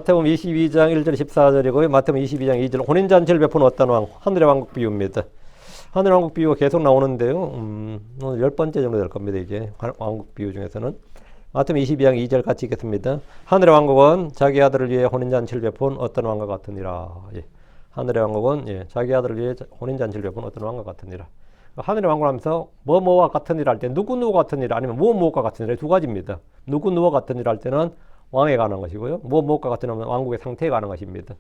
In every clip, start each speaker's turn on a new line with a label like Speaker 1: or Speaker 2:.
Speaker 1: 마태복음 22장 1절 14절이고요. 마태복음 22장 2절 혼인잔치를 베푸는 어떤 왕, 하늘의 왕국 비유입니다. 하늘의 왕국 비유가 계속 나오는데요. 오늘 10번째 정도 될 겁니다. 이게 왕국 비유 중에서는 마태복음 22장 2절 같이 읽겠습니다. 하늘의 왕국은 자기 아들을 위해 혼인잔치를 베푼 어떤 왕과 같으니라. 예. 하늘의 왕국은 자기 아들을 위해 혼인잔치를 베푼 어떤 왕과 같으니라. 하늘의 왕국을 하면서 뭐와 같으니라 할 때 누구와 같으니라 아니면 무엇과 같으니라 두 가지입니다. 누구와 같으니라 할 때는 왕에 관한 것이고요. 무엇과 같으니라 왕국의 상태에 관한 것입니다.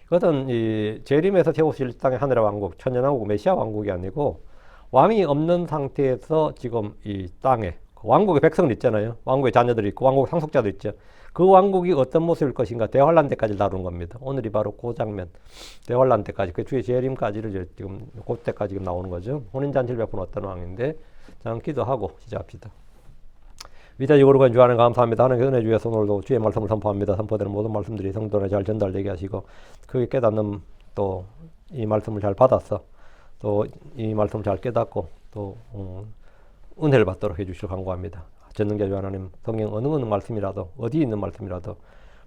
Speaker 1: 이것은 이 재림에서 세우실 땅의 하늘의 왕국, 천년왕국, 메시아 왕국이 아니고 왕이 없는 상태에서 지금 이 땅에 왕국의 백성들 있잖아요. 왕국의 자녀들이 있고 왕국의 상속자도 있죠. 그 왕국이 어떤 모습일 것인가 대환란 때까지 다룬 겁니다. 오늘이 바로 그 장면 대환란 때까지 그 주의 재림까지를 지금 그때까지 지금 나오는 거죠. 혼인잔치를 베푸는 어떤 왕인데 자 기도하고 시작합시다. 위대하시고 거룩한 주 하나님 감사합니다. 하나님의 은혜 주에서 오늘도 주의 말씀을 선포합니다. 선포되는 모든 말씀들이 성도에 잘 전달되게 하시고 그게 깨닫는 또 이 말씀을 잘 받아서 또 이 말씀을 잘 깨닫고 또 은혜를 받도록 해주시길 간구합니다. 전능자 주 하나님 성경 어느 말씀이라도 어디 있는 말씀이라도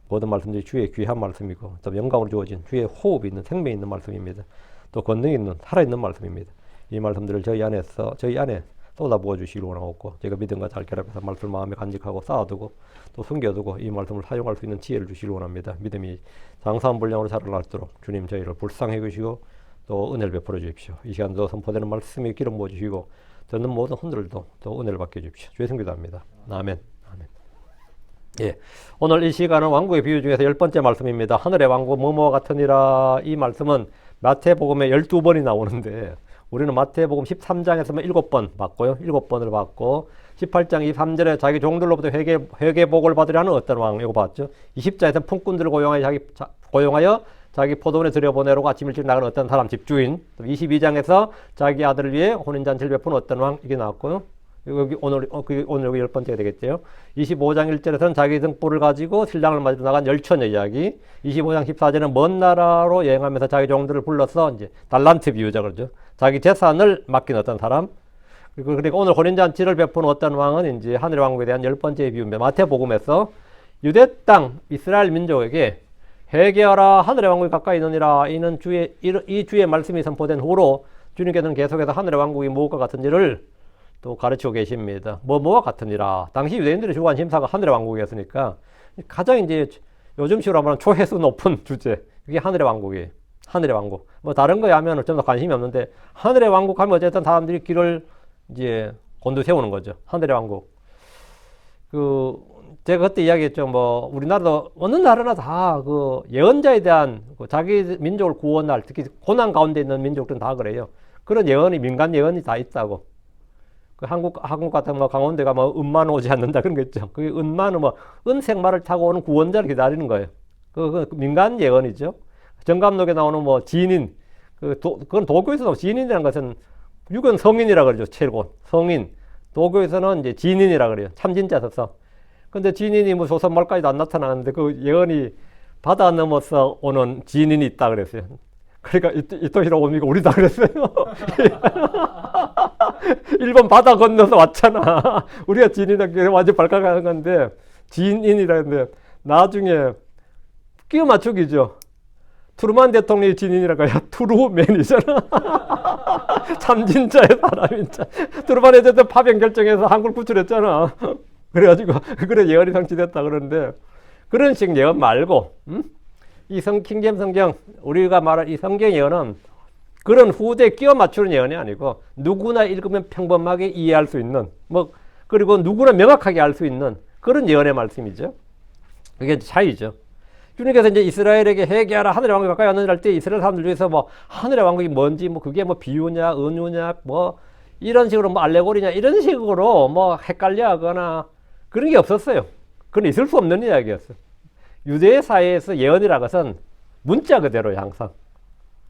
Speaker 1: 모든 말씀들이 주의 귀한 말씀이고 또 영광으로 주어진 주의 호흡이 있는 생명이 있는 말씀입니다. 또 권능이 있는 살아있는 말씀입니다. 이 말씀들을 저희 안에 쏟아부어 주시길 원하고 제가 믿음과 잘 결합해서 말씀을 마음에 간직하고 쌓아두고 또 숨겨두고 이 말씀을 사용할 수 있는 지혜를 주시길 원합니다. 믿음이 장사한 분량으로 자라날도록 주님 저희를 불쌍히 여기시고 또 은혜를 베풀어 주십시오. 이 시간도 선포되는 말씀에 기름 부어 주시고 듣는 모든 혼들도 또 은혜를 받게 해주십시오. 주의 성기도합니다. 아멘. 아멘. 예, 오늘 이 시간은 왕국의 비유 중에서 10번째 말씀입니다. 하늘의 왕국 뭐뭐와 같으니라. 이 말씀은 마태복음에 12번이 나오는데 우리는 마태복음 13장에서만 7번 봤고요. 7번을 봤고 18장 23절에 자기 종들로부터 회개복을 받으려 하는 어떤 왕 이거 봤죠. 20장에서 품꾼들을 고용하여 자기 포도원에 들여보내려고 아침 일찍 나가는 어떤 사람 집주인. 22장에서 자기 아들을 위해 혼인잔치를 베푸는 어떤 왕 이게 나왔고요. 여기 오늘 여기 10번째가 되겠죠. 25장 1절에서는 자기 등불을 가지고 신랑을 맞으러 나간 열처녀 이야기. 25장 14절에는 먼 나라로 여행하면서 자기 종들을 불러서 이제 달란트 비유자 그러죠. 자기 재산을 맡긴 어떤 사람. 그리고 오늘 혼인잔치를 베푸는 어떤 왕은 이제 하늘의 왕국에 대한 10번째 비유입니다. 마태복음에서 유대 땅 이스라엘 민족에게 회개하라 하늘의 왕국이 가까이 있느니라. 이는 이 주의 말씀이 선포된 후로 주님께서는 계속해서 하늘의 왕국이 무엇과 같은지를 또 가르치고 계십니다. 뭐와 같으니라. 당시 유대인들의 주관 심사가 하늘의 왕국이었으니까 가장 이제 요즘식으로 하면 초회수 높은 주제. 이게 하늘의 왕국이에요. 하늘의 왕국. 뭐 다른 거에 하면 좀 더 관심이 없는데 하늘의 왕국 하면 어쨌든 사람들이 길을 이제 곤두세우는 거죠. 하늘의 왕국. 제가 그때 이야기했죠. 뭐 우리나라도 어느 나라나 다 그 예언자에 대한 자기 민족을 구원할 특히 고난 가운데 있는 민족들은 다 그래요. 그런 예언이 민간 예언이 다 있다고. 한국 같은 뭐 강원도가 뭐 은만 오지 않는다 그런 거 있죠. 그 은만은 뭐 은색말을 타고 오는 구원자를 기다리는 거예요. 그 민간 예언이죠. 정감록에 나오는 뭐 진인 그건 도교에서 진인이라는 것은 유견 성인이라 그러죠. 최고 성인. 도교에서는 이제 진인이라 그래요. 참진자 써서. 근데 진인이 뭐 조선말까지도 안 나타나는데 그 예언이 바다 넘어서 오는 진인이 있다 그랬어요. 그러니까 이토시로 옵니까? 우리 다 그랬어요. 일본 바다 건너서 왔잖아. 우리가 진인이라 완전 발각하는 건데 진인이라는데 나중에 끼워 맞추기죠. 트루만 대통령이 진인이라고 해야 트루맨이잖아. 참진짜의 사람인자. 트루만 대통령 파병 결정해서 한국을 구출했잖아. 그래가지고 그래 예언이 성취됐다 그러는데 그런 식 예언 말고 이 킹제임스 성경 우리가 말할 이 성경 예언은 그런 후대에 끼워 맞추는 예언이 아니고 누구나 읽으면 평범하게 이해할 수 있는 뭐 그리고 누구나 명확하게 알 수 있는 그런 예언의 말씀이죠. 그게 차이죠. 주님께서 이제 이스라엘에게 회개하라 하늘의 왕국이 가까이 왔느니라 할 때 이스라엘 사람들 중에서 뭐 하늘의 왕국이 뭔지 뭐 그게 뭐 비유냐 은유냐 뭐 이런 식으로 뭐 알레고리냐 이런 식으로 뭐 헷갈려 하거나 그런 게 없었어요. 그건 있을 수 없는 이야기였어요. 유대 사회에서 예언이라는 것은 문자 그대로예요. 항상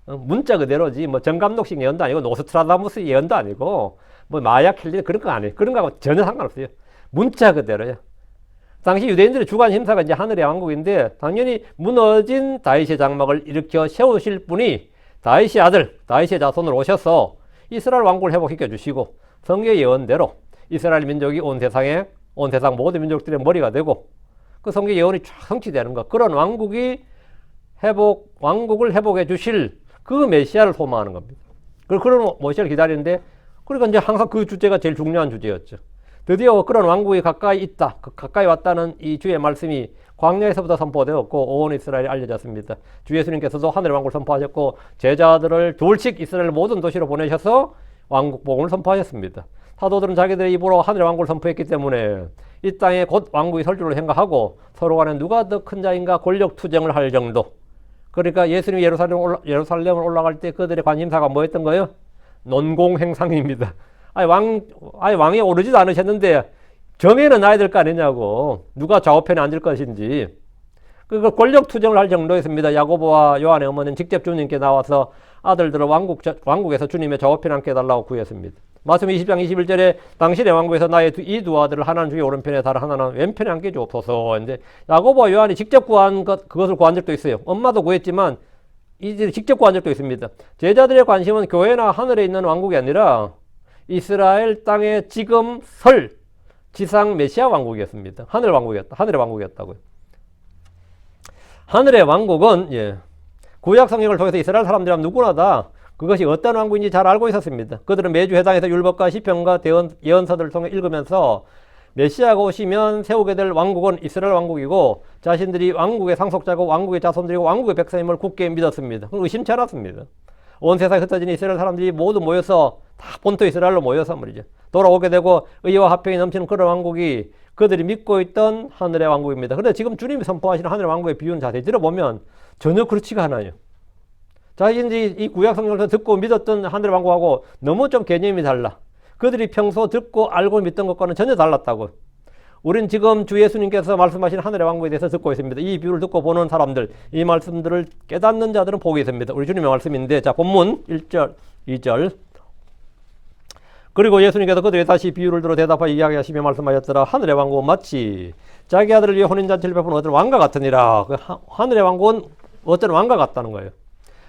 Speaker 1: 문자 그대로지 뭐 정감독식 예언도 아니고 노스트라다무스 예언도 아니고 뭐 마야 켈리 그런 거 아니에요. 그런 거하고 전혀 상관없어요. 문자 그대로예요. 당시 유대인들의 주관 심사가 이제 하늘의 왕국인데 당연히 무너진 다윗의 장막을 일으켜 세우실 분이 다윗의 아들 다윗의 자손으로 오셔서 이스라엘 왕국을 회복시켜 주시고 성경의 예언대로 이스라엘 민족이 온 세상 모든 민족들의 머리가 되고 그 성경 예언이 쫙 성취되는 것. 그런 왕국을 회복해 주실 그 메시아를 소망하는 겁니다. 그런 메시아를 기다리는데, 그러니까 이제 항상 그 주제가 제일 중요한 주제였죠. 드디어 그런 왕국이 가까이 있다. 가까이 왔다는 이 주의 말씀이 광야에서부터 선포되었고 온 이스라엘에 알려졌습니다. 주 예수님께서도 하늘의 왕국을 선포하셨고 제자들을 둘씩 이스라엘 모든 도시로 보내셔서 왕국 복음을 선포하셨습니다. 사도들은 자기들의 입으로 하늘의 왕국을 선포했기 때문에 이 땅에 곧 왕국이 설 줄로 생각하고 서로 간에 누가 더 큰 자인가 권력 투쟁을 할 정도. 그러니까 예수님이 예루살렘을 올라갈 때 그들의 관심사가 뭐였던 거예요? 논공행상입니다. 왕이 오르지도 않으셨는데 정해는 놔야 될 거 아니냐고. 누가 좌우편에 앉을 것인지. 그 권력 투쟁을 할 정도였습니다. 야고보와 요한의 어머니는 직접 주님께 나와서 아들들을 왕국에서 주님의 좌우편에 앉게 해달라고 구했습니다. 마태복음 20장 21절에 당신의 왕국에서 나의 이 두 아들을 하나는 주의 오른편에 다른 하나는 왼편에 앉게 주옵소서. 이제 야고보와 요한이 직접 구한 그것을 구한 적도 있어요. 엄마도 구했지만 이들이 직접 구한 적도 있습니다. 제자들의 관심은 교회나 하늘에 있는 왕국이 아니라 이스라엘 땅에 지금 설 지상 메시아 왕국이었습니다. 하늘의 왕국이었다고요. 하늘의 왕국은 구약 성경을 통해서 이스라엘 사람들이라면 누구나 다 그것이 어떤 왕국인지 잘 알고 있었습니다. 그들은 매주 회당에서 율법과 시편과 예언서들을 통해 읽으면서 메시아가 오시면 세우게 될 왕국은 이스라엘 왕국이고 자신들이 왕국의 상속자고 왕국의 자손들이고 왕국의 백성임을 굳게 믿었습니다. 의심치 않았습니다. 온 세상에 흩어진 이스라엘 사람들이 모두 모여서 다 본토 이스라엘로 모여서 말이죠. 돌아오게 되고 의와 화평이 넘치는 그런 왕국이 그들이 믿고 있던 하늘의 왕국입니다. 그런데 지금 주님이 선포하시는 하늘의 왕국의 비유는 자세히 들어보면 전혀 그렇지가 않아요. 자신들이 이 구약 성경을 듣고 믿었던 하늘의 왕국하고 너무 좀 개념이 달라. 그들이 평소 듣고 알고 믿던 것과는 전혀 달랐다고. 우린 지금 주 예수님께서 말씀하신 하늘의 왕국에 대해서 듣고 있습니다. 이 비유를 듣고 보는 사람들, 이 말씀들을 깨닫는 자들은 복이 있습니다. 우리 주님의 말씀인데, 자, 본문 1절, 2절. 그리고 예수님께서 그들에게 다시 비유를 들어 대답하여 이야기하시며 말씀하셨더라. 하늘의 왕국은 마치 자기 아들을 위해 혼인잔치를 베푼 어떤 왕과 같으니라. 하늘의 왕국은 어떤 왕과 같다는 거예요.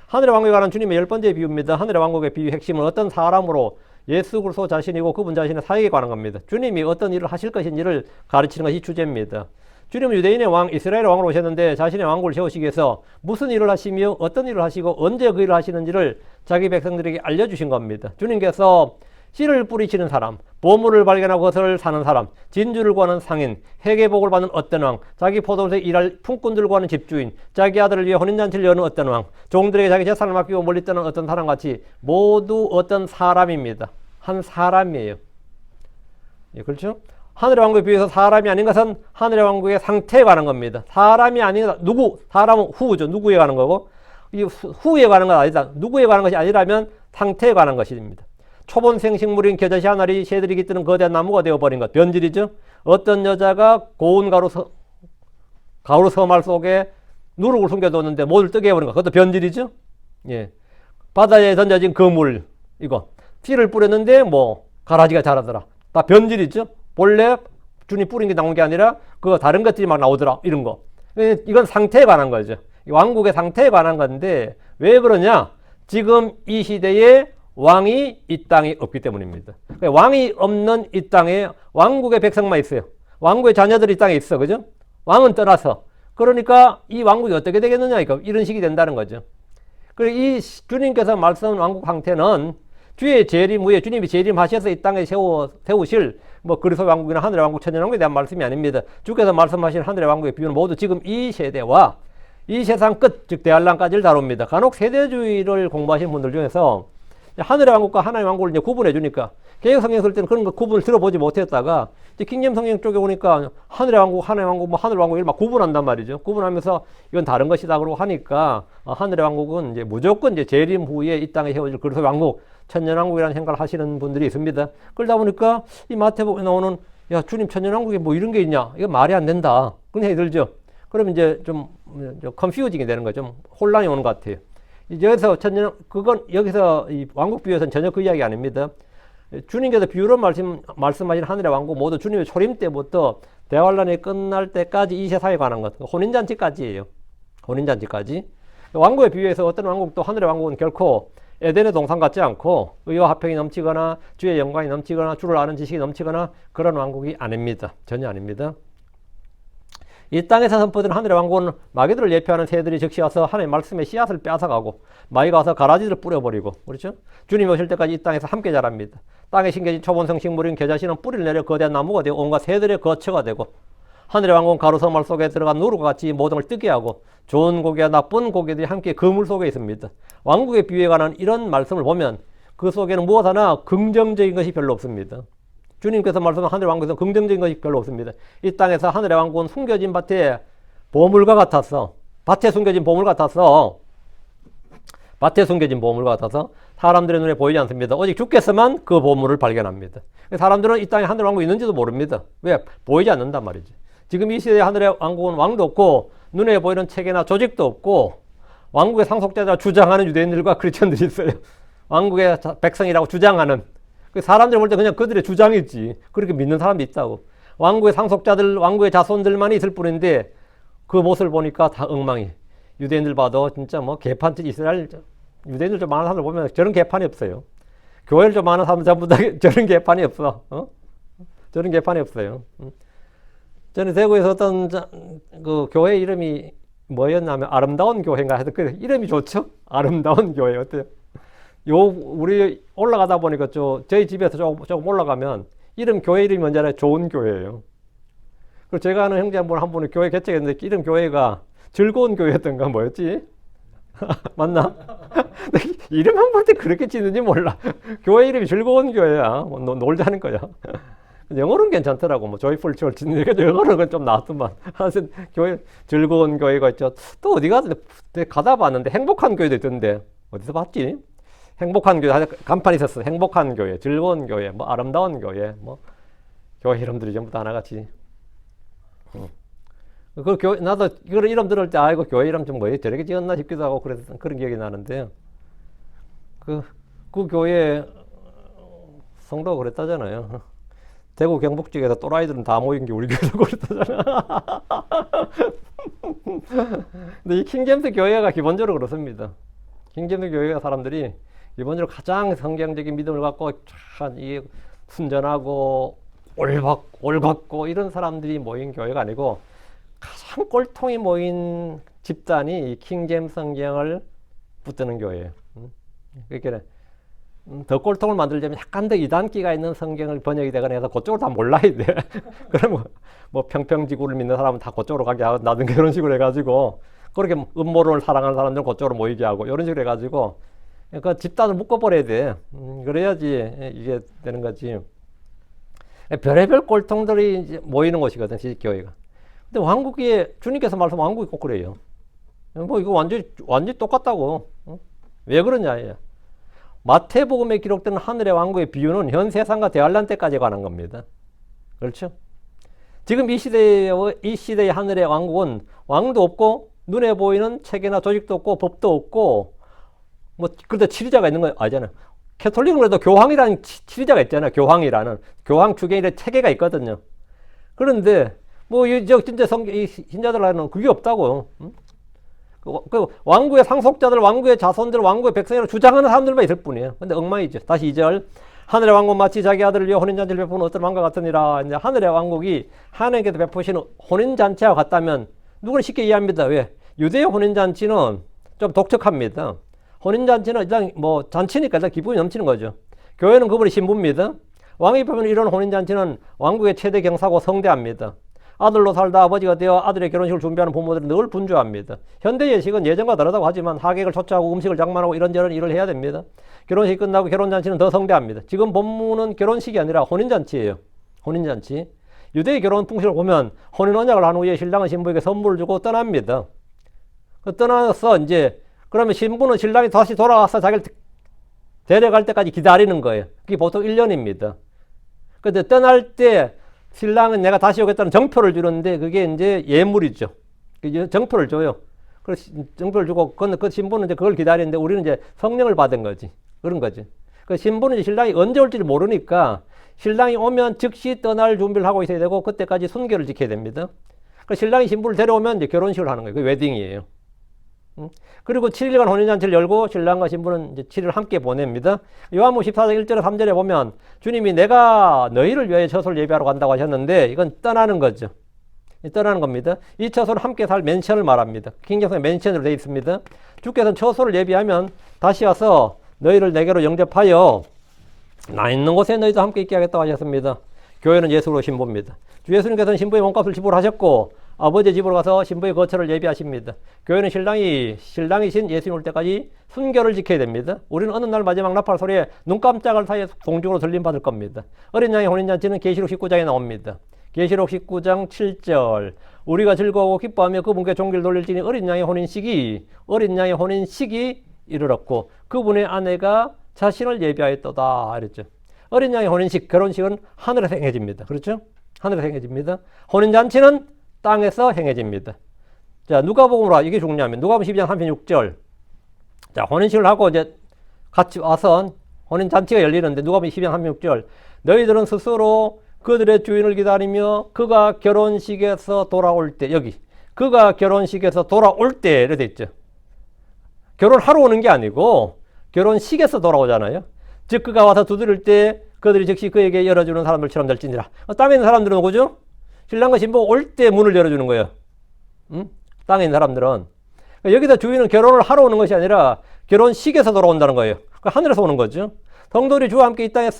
Speaker 1: 하늘의 왕국에 관한 주님의 10번째 비유입니다. 하늘의 왕국의 비유 핵심은 어떤 사람으로 예수 그리스도 자신이고 그분 자신의 사역에 관한 겁니다. 주님이 어떤 일을 하실 것인지를 가르치는 것이 주제입니다. 주님은 유대인의 왕, 이스라엘의 왕으로 오셨는데 자신의 왕국을 세우시기 위해서 무슨 일을 하시며 어떤 일을 하시고 언제 그 일을 하시는지를 자기 백성들에게 알려주신 겁니다. 주님께서 씨를 뿌리치는 사람, 보물을 발견하고 그것을 사는 사람, 진주를 구하는 상인, 회개복을 받는 어떤 왕, 자기 포도원에서 일할 품꾼들을 구하는 집주인, 자기 아들을 위해 혼인잔치를 여는 어떤 왕, 종들에게 자기 재산을 맡기고 멀리 떠난 어떤 사람같이 모두 어떤 사람입니다. 한 사람이에요. 그렇죠? 하늘의 왕국에 비해서 사람이 아닌 것은 하늘의 왕국의 상태에 관한 겁니다. 사람이 아닌 것, 누구? 사람은 후죠. 누구에 관한 거고, 이 후에 관한 건 아니다. 누구에 관한 것이 아니라면 상태에 관한 것입니다. 초본생 식물인 겨자씨 한 알이 새들이 깃드는 거대한 나무가 되어버린 것, 변질이죠. 어떤 여자가 고운 가루 서말 속에 누룩을 숨겨뒀는데 모두를 뜨게 해버린 것, 그것도 변질이죠. 바다에 던져진 그물, 이거 씨를 뿌렸는데 가라지가 자라더라. 다 변질이죠. 본래 주님 뿌린 게 나온 게 아니라 그 다른 것들이 막 나오더라. 이런 거. 이건 상태에 관한 거죠. 왕국의 상태에 관한 건데 왜 그러냐? 지금 이 시대에 왕이 이 땅에 없기 때문입니다. 그러니까 왕이 없는 이 땅에 왕국의 백성만 있어요. 왕국의 자녀들이 이 땅에 있어. 그죠? 왕은 떠나서. 그러니까 이 왕국이 어떻게 되겠느냐? 이런 식이 된다는 거죠. 그리고 이 주님께서 말씀한 왕국 상태는 주의 재림 후에 주님이 재림하셔서 이 땅에 세우실 그리스도의 왕국이나 하늘의 왕국, 천년 왕국에 대한 말씀이 아닙니다. 주께서 말씀하신 하늘의 왕국의 비유는 모두 지금 이 세대와 이 세상 끝, 즉 대환란까지를 다룹니다. 간혹 세대주의를 공부하신 분들 중에서 하늘의 왕국과 하나님의 왕국을 이제 구분해 주니까 개혁 성경 쓸 때는 그런 거 구분을 들어보지 못했다가 이제 킹잼 성경 쪽에 오니까 하늘의 왕국, 하나님의 왕국, 하늘 왕국 이걸 막 구분한단 말이죠. 구분하면서 이건 다른 것이다 그러고 하니까 하늘의 왕국은 이제 무조건 이제 재림 후에 이 땅에 세워질 그리스도의 왕국, 천년 왕국이라는 생각을 하시는 분들이 있습니다. 그러다 보니까 이 마태복음에 나오는 야 주님 천년 왕국에 이런 게 있냐? 이거 말이 안 된다. 그런 생각이 들죠. 그러면 이제 좀 컨퓨징이 되는 거죠. 좀 혼란이 오는 것 같아요. 여기서 여기서 이 왕국 비유에서는 전혀 그 이야기 아닙니다. 주님께서 비유로 말씀하신 하늘의 왕국 모두 주님의 초림 때부터 대환란이 끝날 때까지 이 세상에 관한 것, 혼인잔치까지예요. 혼인잔치까지. 왕국의 비유에서 어떤 왕국도 하늘의 왕국은 결코 에덴의 동산 같지 않고 의와 화평이 넘치거나 주의 영광이 넘치거나 주를 아는 지식이 넘치거나 그런 왕국이 아닙니다. 전혀 아닙니다. 이 땅에서 선포되는 하늘의 왕국은 마귀들을 예표하는 새들이 즉시 와서 하나님의 말씀의 씨앗을 뺏어가고 마귀가 와서 가라지를 뿌려버리고, 그렇죠? 주님이 오실 때까지 이 땅에서 함께 자랍니다. 땅에 심겨진 초본성 식물인 겨자씨는 뿌리를 내려 거대한 나무가 되고 온갖 새들의 거처가 되고, 하늘의 왕국은 가로성말 속에 들어간 누룩과 같이 모든 걸 뜨게 하고 좋은 고기와 나쁜 고기들이 함께 그물 속에 있습니다. 왕국의 비유에 관한 이런 말씀을 보면 그 속에는 무엇 하나 긍정적인 것이 별로 없습니다. 주님께서 말씀한 하늘의 왕국에서 긍정적인 것이 별로 없습니다. 이 땅에서 하늘의 왕국은 숨겨진 밭에 보물과 같았어. 밭에 숨겨진 보물 같았어. 밭에 숨겨진 보물 같아서 사람들의 눈에 보이지 않습니다. 오직 주께서만 그 보물을 발견합니다. 사람들은 이 땅에 하늘의 왕국이 있는지도 모릅니다. 왜? 보이지 않는단 말이지. 지금 이 시대의 하늘의 왕국은 왕도 없고 눈에 보이는 체계나 조직도 없고 왕국의 상속자라 주장하는 유대인들과 크리스천들이 있어요. 왕국의 백성이라고 주장하는. 사람들 볼 때 그냥 그들의 주장이지. 그렇게 믿는 사람도 있다고. 왕국의 상속자들, 왕국의 자손들만이 있을 뿐인데 그 모습을 보니까 다 엉망이. 유대인들 봐도 진짜 뭐 개판집 이스라엘 유대인들 좀 많은 사람들 보면 저런 개판이 없어요. 교회를 좀 많은 사람들 전부 다 저런 개판이 없어. 저런 개판이 없어요. 저는 대구에서 어떤 그 교회 이름이 뭐였냐면 아름다운 교회인가 해도 그 이름이 좋죠. 아름다운 교회 어때요? 우리 올라가다 보니까 저희 집에서 조금 올라가면 교회 이름이 뭔지 알아요? 좋은 교회예요. 그리고 제가 아는 형제 한 분이 교회 개척했는데 이름 교회가 즐거운 교회였던가 뭐였지? 맞나? 이름 한 번 때 그렇게 짓는지 몰라. 교회 이름이 즐거운 교회야. 뭐 놀자는 거야. 영어로는 괜찮더라고. 뭐 조이풀 처치. 영어로는 좀 나왔더만. 하여튼 교회 즐거운 교회가 있죠. 또 어디 가다 봤는데 행복한 교회도 있던데 어디서 봤지? 행복한 교회 간판이 있었어. 행복한 교회, 즐거운 교회, 뭐 아름다운 교회, 뭐 교회 이름들이 전부 다 하나같이. 그 교회 나도 그런 이름 들을 때 아이고 교회 이름 좀 뭐지 저렇게 지었나 싶기도 하고 그래서 그런 기억이 나는데 그 교회 성도가 그랬다잖아요. 대구 경북 쪽에서 또라이들은 다 모인 게 우리 교회라고 그랬다잖아. 근데 이 킹제임스 교회가 기본적으로 그렇습니다. 킹제임스 교회가 사람들이 기본적으로 가장 성경적인 믿음을 갖고 참 이 순전하고 올곧고 이런 사람들이 모인 교회가 아니고 가장 꼴통이 모인 집단이 이 킹제임스 성경을 붙드는 교회예요. 그러니까 더 꼴통을 만들려면 약간 더 이단기가 있는 성경을 번역이 되거나 해서 그쪽으로 다 몰라야 돼. 그러면 뭐 평평지구를 믿는 사람은 다 그쪽으로 가게 하고 나중에 그런 식으로 해가지고 그렇게 음모론을 사랑하는 사람들은 그쪽으로 모이게 하고 이런 식으로 해가지고 그 집단을 묶어버려야 돼. 그래야지 이게 되는 거지. 별의별 꼴통들이 이제 모이는 곳이거든, 시집교회가. 근데 왕국이, 주님께서 말씀 왕국이 꼭 그래요. 뭐 이거 완전히 똑같다고. 왜 그러냐. 마태복음에 기록된 하늘의 왕국의 비유는 현 세상과 대환란 때까지 관한 겁니다. 그렇죠? 지금 이 시대의 하늘의 왕국은 왕도 없고 눈에 보이는 체계나 조직도 없고 법도 없고 뭐 그런데 치리자가 있는 거 아니잖아요. 캐톨릭은 그래도 교황이라는 치리자가 있잖아요. 교황 주계의 체계가 있거든요. 그런데 뭐 진짜 이 신자들한테는 그게 없다고. 그 왕국의 상속자들, 왕국의 자손들, 왕국의 백성이라고 주장하는 사람들만 있을 뿐이에요. 근데 엉망이죠. 다시 2절. 하늘의 왕국 마치 자기 아들을 위해 혼인잔치를 베푸는 어떤 왕과 같으니라. 이제 하늘의 왕국이 하나님께서 베푸시는 혼인잔치와 같다면 누구는 쉽게 이해합니다. 왜? 유대의 혼인잔치는 좀 독특합니다. 혼인잔치는 일단 뭐 잔치니까 일단 기분이 넘치는 거죠. 교회는 그분이 신부입니다. 왕이 보면 이런 혼인잔치는 왕국의 최대 경사고 성대합니다. 아들로 살다 아버지가 되어 아들의 결혼식을 준비하는 부모들은 늘 분주합니다. 현대 예식은 예전과 다르다고 하지만 하객을 초청하고 음식을 장만하고 이런저런 일을 해야 됩니다. 결혼식이 끝나고 결혼잔치는 더 성대합니다. 지금 본문은 결혼식이 아니라 혼인잔치예요. 혼인잔치. 유대의 결혼 풍습을 보면 혼인 언약을 한 후에 신랑은 신부에게 선물을 주고 떠납니다. 떠나서 이제 그러면 신부는 신랑이 다시 돌아와서 자기를 데려갈 때까지 기다리는 거예요. 그게 보통 1년입니다. 근데 떠날 때 신랑은 내가 다시 오겠다는 정표를 주는데 그게 이제 예물이죠. 정표를 줘요. 그래서 정표를 주고 그 신부는 이제 그걸 기다리는데 우리는 이제 성령을 받은 거지. 그런 거지. 그 신부는 이제 신랑이 언제 올지를 모르니까 신랑이 오면 즉시 떠날 준비를 하고 있어야 되고 그때까지 순결을 지켜야 됩니다. 그 신랑이 신부를 데려오면 이제 결혼식을 하는 거예요. 그 웨딩이에요. 그리고 7일간 혼인잔치를 열고 신랑과 신부는 이제 7일 함께 보냅니다. 요한복음 14장 1절에 3절에 보면 주님이 내가 너희를 위하여 처소를 예비하러 간다고 하셨는데 이건 떠나는 거죠. 떠나는 겁니다. 이 처소는 함께 살 맨션을 말합니다. 킹경성에 맨션으로 되어 있습니다. 주께서는 처소를 예비하면 다시 와서 너희를 내게로 영접하여 나 있는 곳에 너희도 함께 있게 하겠다고 하셨습니다. 교회는 예수로 신부입니다. 주 예수님께서는 신부의 몸값을 지불하셨고 아버지의 집으로 가서 신부의 거처를 예비하십니다. 교회는 신랑이신 예수님 올 때까지 순결을 지켜야 됩니다. 우리는 어느 날 마지막 나팔 소리에 눈 깜짝할 사이에 동쪽으로 들림받을 겁니다. 어린 양의 혼인잔치는 계시록 19장에 나옵니다. 계시록 19장 7절 우리가 즐거워하고 기뻐하며 그분께 종기를 돌릴지니 어린 양의 혼인식이 이르렀고 그분의 아내가 자신을 예비하였도다 그랬죠. 어린 양의 혼인식, 결혼식은 하늘에서 행해집니다. 그렇죠? 하늘에서 행해집니다. 혼인잔치는 땅에서 행해집니다. 자, 누가복음으로 이게 중요하면 누가복음 12장 36절. 자, 혼인식을 하고 이제 같이 와서 혼인잔치가 열리는데 누가복음 12장 36절. 너희들은 스스로 그들의 주인을 기다리며 그가 결혼식에서 돌아올 때 여기 그가 결혼식에서 돌아올 때 이렇게 돼 있죠. 결혼하러 오는 게 아니고 결혼식에서 돌아오잖아요. 즉 그가 와서 두드릴 때 그들이 즉시 그에게 열어주는 사람들처럼 될지니라. 땅에 있는 사람들은 누구죠? 신랑과 신부가 올 때 문을 열어주는 거예요. 땅에 있는 사람들은. 여기서 주인은 결혼을 하러 오는 것이 아니라 결혼식에서 돌아온다는 거예요. 하늘에서 오는 거죠. 성도들이 주와 함께 이 땅에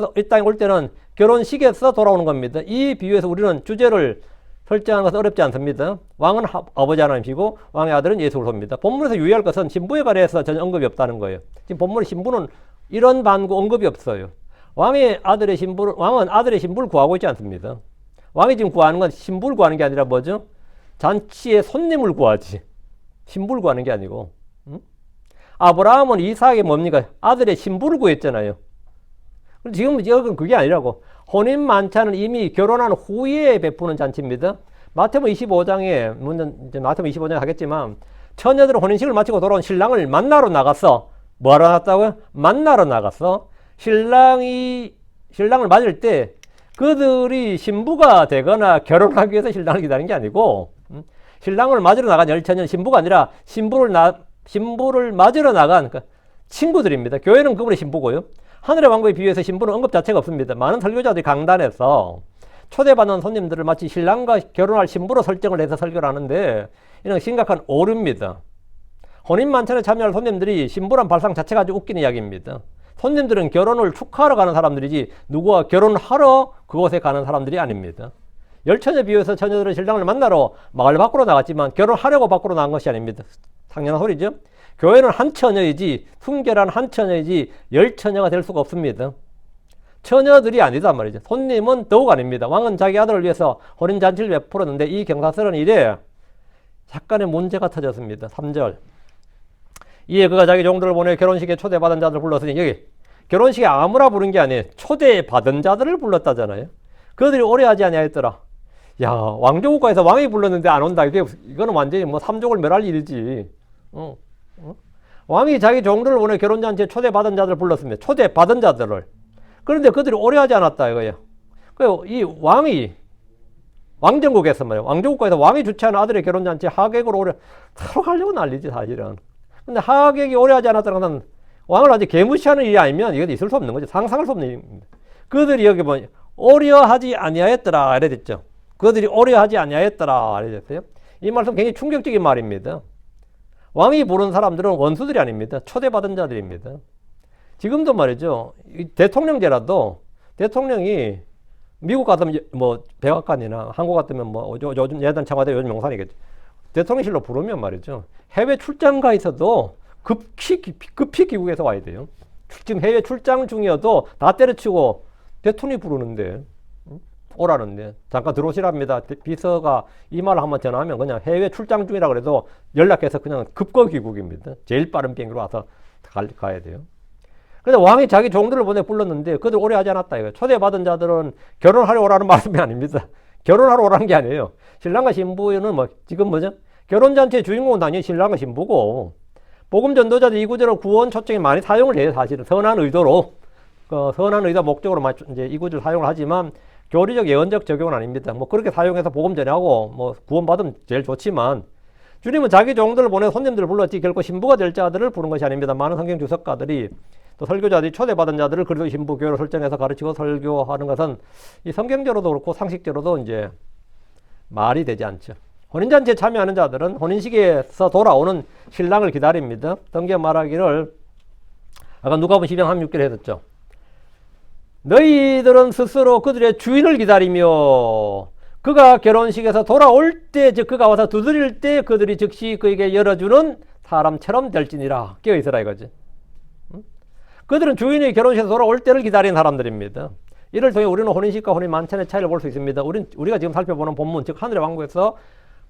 Speaker 1: 올 때는 결혼식에서 돌아오는 겁니다. 이 비유에서 우리는 주제를 설정하는 것은 어렵지 않습니다. 왕은 아버지 하나님이시고 왕의 아들은 예수 그리스도입니다. 본문에서 유의할 것은 신부에 관해서 전혀 언급이 없다는 거예요. 지금 본문의 신부는 이런 반구 언급이 없어요. 왕은 아들의 신부를 구하고 있지 않습니다. 왕이 지금 구하는 건 신부를 구하는 게 아니라 뭐죠? 잔치의 손님을 구하지. 신부를 구하는 게 아니고. 아브라함은 이삭에게 뭡니까? 아들의 신부를 구했잖아요. 지금 여기는 그게 아니라고. 혼인 만찬은 이미 결혼한 후에 베푸는 잔치입니다. 마태복음 25장에, 마태복음 25장에 하겠지만, 처녀들은 혼인식을 마치고 돌아온 신랑을 만나러 나갔어. 뭐하러 나갔다고요? 만나러 나갔어. 신랑을 맞을 때 그들이 신부가 되거나 결혼하기 위해서 신랑을 기다리는 게 아니고, 신랑을 맞으러 나간 열처녀는 신부가 아니라 신부를 맞으러 나간 친구들입니다. 교회는 그분의 신부고요. 하늘의 왕국에 비유해서 신부는 언급 자체가 없습니다. 많은 설교자들이 강단에서 초대받는 손님들을 마치 신랑과 결혼할 신부로 설정을 해서 설교를 하는데 이런 심각한 오류입니다. 혼인 만찬에 참여할 손님들이 신부란 발상 자체가 아주 웃기는 이야기입니다. 손님들은 결혼을 축하하러 가는 사람들이지 누구와 결혼하러 그곳에 가는 사람들이 아닙니다. 열처녀 비유해서 처녀들은 신랑을 만나러 마을 밖으로 나갔지만 결혼하려고 밖으로 나간 것이 아닙니다. 당연한 소리죠. 교회는 한 처녀이지 순결한 한 처녀이지 열 처녀가 될 수가 없습니다. 처녀들이 아니단 말이죠. 손님은 더욱 아닙니다. 왕은 자기 아들을 위해서 혼인잔치를 베풀었는데 이 경사스러운 일에 약간의 문제가 터졌습니다. 3절 이에 그가 자기 종들을 보내 결혼식에 초대받은 자들을 불렀으니 여기 결혼식에 아무나 부른 게 아니에요. 초대받은 자들을 불렀다잖아요. 그들이 오래 하지 아니하였더라. 야, 왕조국가에서 왕이 불렀는데 안 온다. 이거는 완전히 뭐 삼족을 멸할 일이지. 왕이 자기 종들을 보내 결혼잔치에 초대받은 자들을 불렀습니다. 초대받은 자들을. 그런데 그들이 오래 하지 않았다 이거예요. 이 왕이 왕정국에서 말이에요. 왕조국가에서 왕이 주최하는 아들의 결혼잔치에 하객으로 오래 서로 가려고 난리지 사실은. 근데 하객이 오래 하지 않았다는 것은 왕을 아직 개무시하는 일이 아니면 이건 있을 수 없는 거죠. 상상할 수 없는 일입니다. 그들이 여기 뭐 오래 하지 아니하였더라 이래 됐죠. 그들이 오래 하지 아니하였더라 이래 됐어요. 이 말씀 굉장히 충격적인 말입니다. 왕이 부른 사람들은 원수들이 아닙니다. 초대받은 자들입니다. 지금도 말이죠. 대통령제라도 대통령이 미국 같으면 뭐 백악관이나 한국 같으면 뭐 요즘 예단 청와대 요즘 용산이겠죠. 대통령실로 부르면 말이죠. 해외 출장 가 있어도 급히 귀국해서 와야 돼요. 지금 해외 출장 중이어도 다 때려치고 대통령이 부르는데 오라는데 잠깐 들어오시랍니다. 비서가 이 말을 한번 전화하면 그냥 해외 출장 중이라 그래도 연락해서 그냥 급거 귀국입니다. 제일 빠른 비행기로 와서 가야 돼요. 그래서 왕이 자기 종들을 보내 불렀는데 그들 오래 하지 않았다 이거예요. 초대받은 자들은 결혼하러 오라는 말씀이 아닙니다. 결혼하러 오라는 게 아니에요. 신랑과 신부는 뭐 지금 뭐죠? 결혼잔치의 주인공은 당연히 신랑과 신부고 복음 전도자들 이 구절을 구원 초청에 많이 사용을 해요. 사실은 선한 의도로 선한 의도 목적으로 이제 이 구절 사용을 하지만 교리적 예언적 적용은 아닙니다. 뭐 그렇게 사용해서 복음 전하고 뭐 구원받으면 제일 좋지만 주님은 자기 종들을 보내 손님들을 불렀지 결코 신부가 될 자들을 부른 것이 아닙니다. 많은 성경 주석가들이 또 설교자들이 초대받은 자들을 그리스도 신부 교회로 설정해서 가르치고 설교하는 것은 이 성경적으로도 그렇고 상식적으로도 이제 말이 되지 않죠. 혼인잔치에 참여하는 자들은 혼인식에서 돌아오는 신랑을 기다립니다. 등기가 말하기를 아까 누가복음 12장 36절에 했었죠. 너희들은 스스로 그들의 주인을 기다리며 그가 결혼식에서 돌아올 때, 즉 그가 와서 두드릴 때 그들이 즉시 그에게 열어주는 사람처럼 될지니라. 깨어있으라 이거지. 그들은 주인이 결혼식에서 돌아올 때를 기다리는 사람들입니다. 이를 통해 우리는 혼인식과 혼인 만찬의 차이를 볼 수 있습니다. 우리가 지금 살펴보는 본문, 즉 하늘의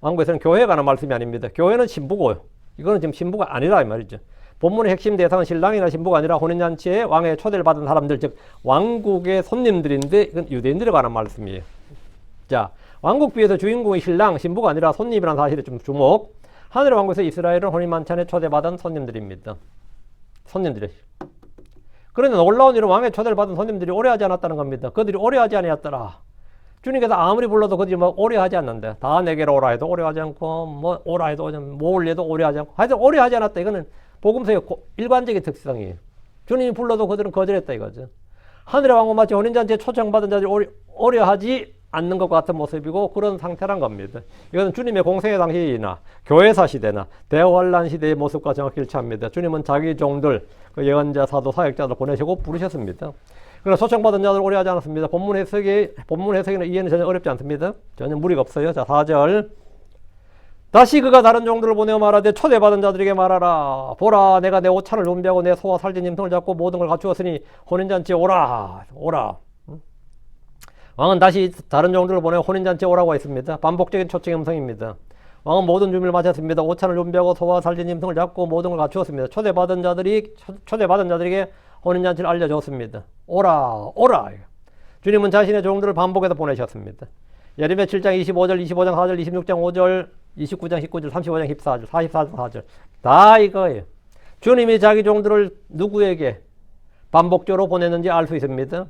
Speaker 1: 왕국에서는 교회에 관한 말씀이 아닙니다. 교회는 신부고요. 이거는 지금 신부가 아니라 이 말이죠. 본문의 핵심 대상은 신랑이나 신부가 아니라 혼인잔치에 왕의 초대를 받은 사람들, 즉 왕국의 손님들인데 이건 유대인들에 관한 말씀이에요. 자, 왕국비에서 주인공이 신랑, 신부가 아니라 손님이라는 사실에 좀 주목. 하늘의 왕국에서 이스라엘은 혼인 만찬에 초대받은 손님들입니다. 손님들이. 그런데 놀라운 일은 왕의 초대를 받은 손님들이 오래 하지 않았다는 겁니다. 그들이 오래 하지 않았더라. 주님께서 아무리 불러도 그들이 뭐 오래 하지 않는데, 다 내게로 오라 해도 오래 하지 않고, 뭐 오라 해도 뭐 올려도 오래 하지 않고, 하여튼 오래 하지 않았다. 이거는 복음서의 일반적인 특성이에요. 주님이 불러도 그들은 거절했다 이거죠. 하늘의 왕국 마치 혼인잔치에 초청받은 자들이 오래 하지 않는 것 같은 모습이고 그런 상태란 겁니다. 이것은 주님의 공생의 당시나 교회사 시대나 대환란 시대의 모습과 정확히 일치합니다. 주님은 자기 종들, 그 예언자, 사도, 사역자들 보내시고 부르셨습니다. 그러나 초청받은 자들 오래 하지 않았습니다. 본문 해석이나 이해는 전혀 어렵지 않습니다. 전혀 무리가 없어요. 자, 4절. 다시 그가 다른 종들을 보내어 말하되 초대받은 자들에게 말하라. 보라, 내가 내 오찬을 준비하고 내 소와 살찐 짐승을 잡고 모든 걸 갖추었으니 혼인잔치에 오라. 왕은 다시 다른 종들을 보내어 혼인잔치에 오라고 했습니다. 반복적인 초청의 음성입니다. 왕은 모든 준비를 마쳤습니다. 오찬을 준비하고 소와 살찐 짐승을 잡고 모든 걸 갖추었습니다. 초대받은 자들에게 혼인잔치를 알려줬습니다. 오라. 주님은 자신의 종들을 반복해서 보내셨습니다. 예레미야 7장 25절, 25장 4절, 26장 5절, 29장 19절, 35장 14절, 44장 4절. 다 이거예요. 주님이 자기 종들을 누구에게 반복적으로 보냈는지 알 수 있습니다.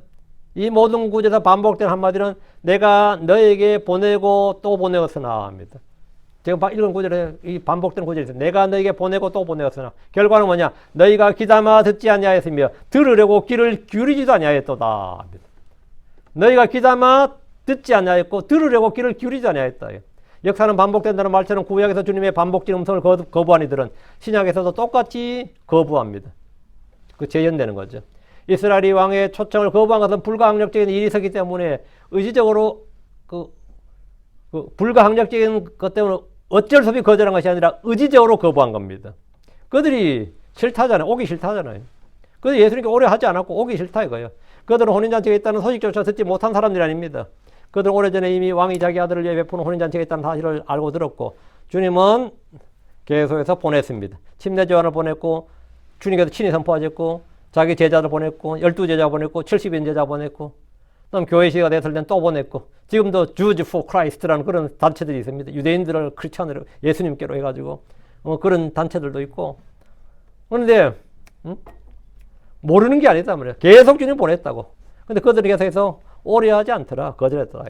Speaker 1: 이 모든 구절에서 반복된 한마디는 내가 너에게 보내고 또 보내었으나 합니다. 지금 읽은 구절에 이 반복된 구절이 있어요. 내가 너에게 보내고 또 보내었으나. 결과는 뭐냐? 너희가 귀담아 듣지 아니하였으며 들으려고 귀를 기울이지도 아니하였도다 합니다. 너희가 귀담아 듣지 아니하였고 들으려고 귀를 기울이지 아니하였다. 역사는 반복된다는 말처럼 구약에서 주님의 반복적인 음성을 거부한 이들은 신약에서도 똑같이 거부합니다. 그 재현되는 거죠. 이스라엘이 왕의 초청을 거부한 것은 불가항력적인 일이 있었기 때문에 의지적으로 불가항력적인 것 때문에 어쩔 수 없이 거절한 것이 아니라 의지적으로 거부한 겁니다. 그들이 싫다잖아요. 오기 싫다잖아요. 그래서 예수님께 오래 하지 않았고 오기 싫다 이거예요. 그들은 혼인잔치가 있다는 소식조차 듣지 못한 사람들이 아닙니다. 그들은 오래전에 이미 왕이 자기 아들을 위해 베푸는 혼인잔치가 있다는 사실을 알고 들었고 주님은 계속해서 보냈습니다. 침례 요한을 보냈고 주님께서 친히 선포하셨고 자기 제자를 보냈고 12제자 보냈고 70인 제자 보냈고 그다음 교회 시대가 됐을 땐 또 보냈고 지금도 Jews for Christ라는 그런 단체들이 있습니다. 유대인들을 크리스천으로 예수님께로 해가지고 그런 단체들도 있고 그런데 모르는 게 아니다 말이야. 계속 주님 보냈다고. 근데 그들이 계속해서 오래 하지 않더라. 거절했더라.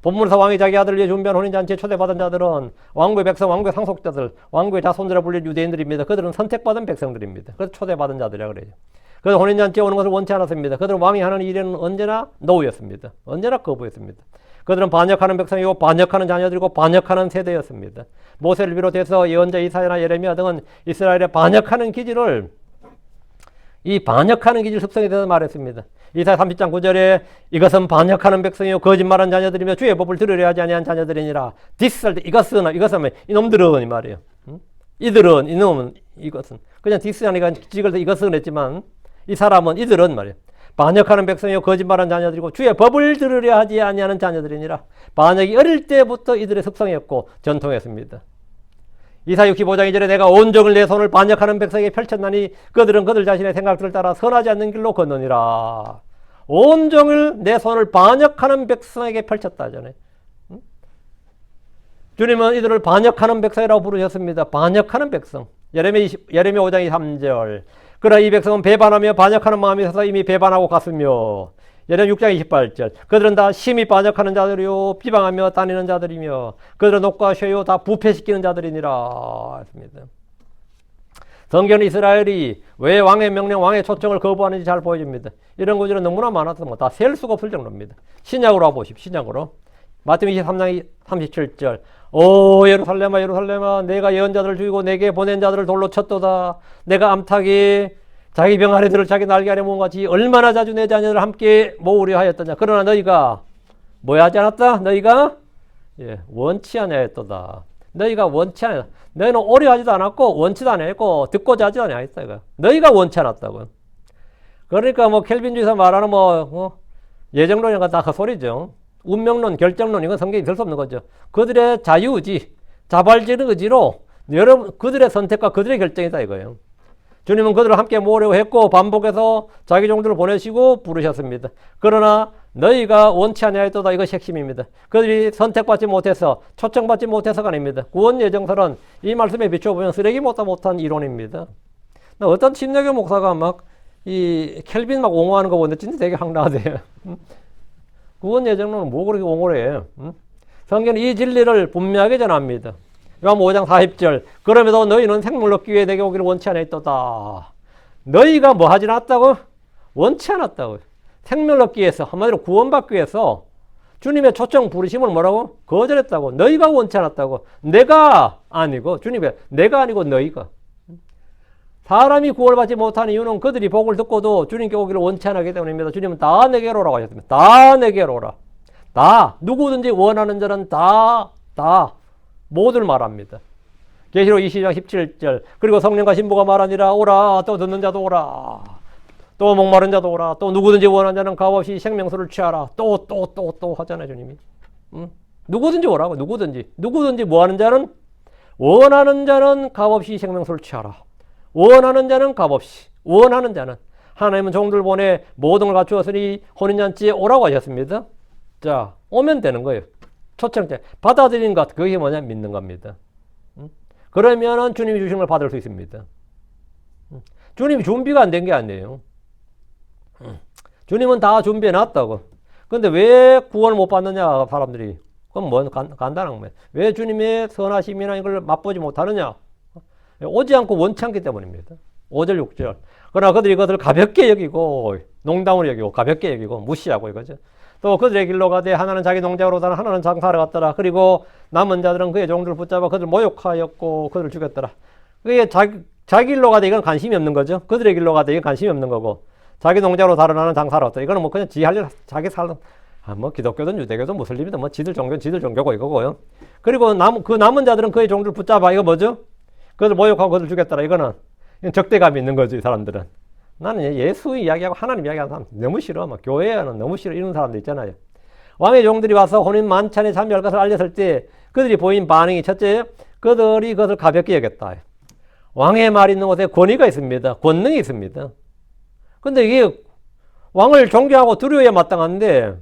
Speaker 1: 본문에서 왕이 자기 아들을 위해 준비한 혼인잔치에 초대받은 자들은 왕국의 백성, 왕국의 상속자들, 왕국의 자손들이라 불릴 유대인들입니다. 그들은 선택받은 백성들입니다. 그래서 초대받은 자들이라 그래요. 그래서 혼인잔치에 오는 것을 원치 않았습니다. 그들은 왕이 하는 일에는 언제나 노우였습니다. 언제나 거부했습니다. 그들은 반역하는 백성이고 반역하는 자녀들이고 반역하는 세대였습니다. 모세를 비롯해서 예언자 이사야나 예레미야 등은 이스라엘의 반역하는 기질을 습성에 대해서 말했습니다. 이사야 30장 9절에 이것은 반역하는 백성이요 거짓말한 자녀들이며 주의 법을 들으려 하지 아니한 자녀들이니라. 디스할 때 이것은 이놈들은 이 말이에요. 이들은 이놈은 이것은 그냥 디스하니까 찍을 때 이것은 했지만 이 사람은 이들은 말이에요. 반역하는 백성이요 거짓말한 자녀들이고 주의 법을 들으려 하지 아니하는 자녀들이니라. 반역이 어릴 때부터 이들의 습성이었고 전통이었습니다. 이사야 65장 2절에 내가 온종일 내 손을 반역하는 백성에게 펼쳤나니 그들은 그들 자신의 생각들을 따라 선하지 않는 길로 걷느니라. 온종일 내 손을 반역하는 백성에게 펼쳤다 하잖아요. 주님은 이들을 반역하는 백성이라고 부르셨습니다. 반역하는 백성. 예레미야 5장 3절. 그러나 이 백성은 배반하며 반역하는 마음이 있어서 이미 배반하고 갔으며 예레미야 6장 28절. 그들은 다 심히 반역하는 자들이요 비방하며 다니는 자들이며 그들은 녹과 쇠요 다 부패시키는 자들이니라 했습니다. 성경은 이스라엘이 왜 왕의 명령, 왕의 초청을 거부하는지 잘 보여줍니다. 이런 구절은 너무나 많아서 다 셀 수가 없을 정도입니다. 신약으로 와보십시오. 신약으로. 마태복음 23장 37절. 오 예루살렘아 예루살렘아 내가 예언자들을 죽이고 내게 보낸 자들을 돌로 쳤도다. 내가 암탉이 자기 병 아래 들을 자기 날개 아래 모은 같이 얼마나 자주 내 자녀들을 함께 모으려 하였더냐. 그러나 너희가 뭐 하지 않았다? 너희가 원치 아니하였도다. 너희가 원치 않았다. 너희는 오래 하지도 않았고 원치도 않았고 듣고자 하지도 않았다. 이거. 너희가 원치 않았다고. 그러니까 뭐 켈빈주의에서 말하는 예정론이가 다 그 소리죠. 운명론, 결정론 이건 성경이 될 수 없는 거죠. 그들의 자유의지, 자발적인 의지로 여러분 그들의 선택과 그들의 결정이다 이거예요. 주님은 그들을 함께 모으려고 했고 반복해서 자기 종들을 보내시고 부르셨습니다. 그러나 너희가 원치 아니하였도다 이것이 핵심입니다. 그들이 선택받지 못해서 초청받지 못해서가 아닙니다. 구원 예정설은 이 말씀에 비춰보면 쓰레기보다 못한 이론입니다. 어떤 침례교 목사가 막 이 켈빈 막 옹호하는 거 보는데 진짜 되게 황당하대요. 구원 예정론은 뭐 그렇게 옹호를 해요? 성경은 이 진리를 분명하게 전합니다. 요한 5장 40절. 그럼에도 너희는 생명을 얻기 위해 내게 오기를 원치 않았도다. 너희가 뭐 하지 않았다고? 원치 않았다고. 생명을 얻기 위해서 한마디로 구원받기 위해서 주님의 초청 부르심을 뭐라고? 거절했다고. 너희가 원치 않았다고. 내가 아니고 주님의 내가 아니고 너희가. 사람이 구원받지 못하는 이유는 그들이 복을 듣고도 주님께 오기를 원치 않았기 때문입니다. 주님은 다 내게로 오라고 하셨습니다. 다 내게로 오라. 다 누구든지 원하는 자는 다 모두를 말합니다. 계시록 20장 17절. 그리고 성령과 신부가 말하니라 오라. 또 듣는 자도 오라. 또 목마른 자도 오라. 또 누구든지 원하는 자는 값없이 생명수를 취하라. 또 하잖아요 주님이. 누구든지 오라고. 누구든지 뭐하는 자는 원하는 자는 값없이 생명수를 취하라. 원하는 자는 값없이. 원하는 자는 하나님은 종들 보내 모든 걸 갖추었으니 혼인잔치에 오라고 하셨습니다. 자 오면 되는 거예요. 초청자 받아들이는 것 그게 뭐냐 믿는 겁니다. 그러면은 주님이 주신 걸 받을 수 있습니다. 주님이 준비가 안 된 게 아니에요. 주님은 다 준비해 놨다고. 근데 왜 구원을 못 받느냐 사람들이. 그건 뭐 간단한 거예요. 왜 주님의 선하심이나 이걸 맛보지 못하느냐. 오지 않고 원치 않기 때문입니다. 5절 6절. 그러나 그들이 그것을 가볍게 여기고 농담으로 여기고 가볍게 여기고 무시하고 이거죠. 또 그들의 길로 가되 하나는 자기 농장으로 가나 하나는 장사하러 갔더라. 그리고 남은 자들은 그의 종들을 붙잡아 그들을 모욕하였고 그들을 죽였더라. 그게 자기 길로 가되 이건 관심이 없는 거죠. 그들의 길로 가되 이건 관심이 없는 거고 자기 농장으로 다른 하나는 장사하러 갔더라. 이거는 뭐 그냥 지 할 일 자기 살는 뭐 기독교든 유대교든 무슬림이든 뭐 지들 종교고 이거고요. 그리고 그 남은 자들은 그의 종들을 붙잡아 이거 뭐죠? 그들 모욕하고 그들 죽였더라. 이거는 적대감이 있는 거죠. 이 사람들은. 나는 예수 이야기하고 하나님 이야기하는 사람 너무 싫어. 막 교회는 너무 싫어. 이런 사람들 있잖아요. 왕의 종들이 와서 혼인 만찬에 참여할 것을 알렸을 때 그들이 보인 반응이 첫째, 그들이 그것을 가볍게 여겼다. 왕의 말이 있는 곳에 권위가 있습니다. 권능이 있습니다. 근데 이게 왕을 존경하고 두려워야 마땅한데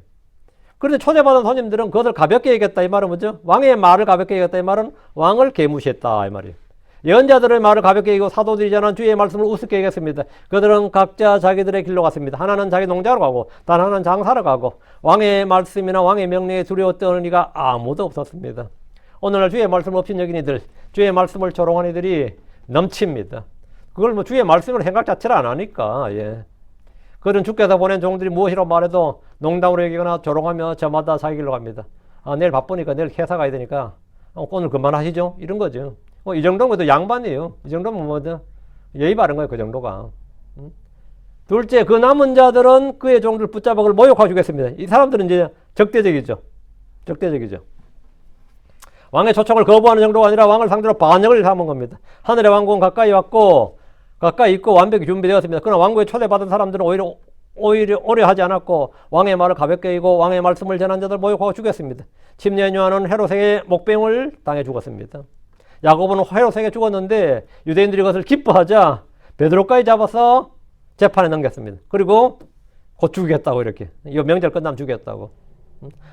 Speaker 1: 그런데 초대받은 손님들은 그것을 가볍게 여겼다. 이 말은 뭐죠? 왕의 말을 가볍게 여겼다. 이 말은 왕을 계무시했다. 이 말이에요. 예언자들의 말을 가볍게 여기고 사도들이 전한 주의 말씀을 우습게 여겼습니다. 그들은 각자 자기들의 길로 갔습니다. 하나는 자기 농장으로 가고 단 하나는 장사로 가고 왕의 말씀이나 왕의 명령에 두려워 떠는 이가 아무도 없었습니다. 오늘날 주의 말씀을 없인 여긴 이들, 주의 말씀을 조롱한 이들이 넘칩니다. 그걸 뭐 주의 말씀을 생각 자체를 안 하니까. 그들은 주께서 보낸 종들이 무엇이라고 말해도 농담으로 여기거나 조롱하며 저마다 자기 길로 갑니다. 내일 바쁘니까 내일 회사 가야 되니까 오늘 그만하시죠. 이런 거죠. 이 정도면 또 양반이에요. 이 정도면 뭐든 예의 바른 거예요. 그 정도가. 둘째, 그 남은 자들은 그의 종들을 붙잡아 그를 모욕하고 주겠습니다. 이 사람들은 이제 적대적이죠. 왕의 초청을 거부하는 정도가 아니라 왕을 상대로 반역을 삼은 겁니다. 하늘의 왕국은 가까이 있고 완벽히 준비되었습니다. 그러나 왕국에 초대받은 사람들은 오히려 오래 하지 않았고 왕의 말을 가볍게 여기고 왕의 말씀을 전한 자들 모욕하고 죽였습니다. 침례 요한은 헤롯에게 목뱅을 당해 죽었습니다. 야고보는 헤롯에게 죽었는데 유대인들이 그것을 기뻐하자 베드로까지 잡아서 재판에 넘겼습니다. 그리고 곧 죽이겠다고 이렇게. 이 명절 끝나면 죽이겠다고.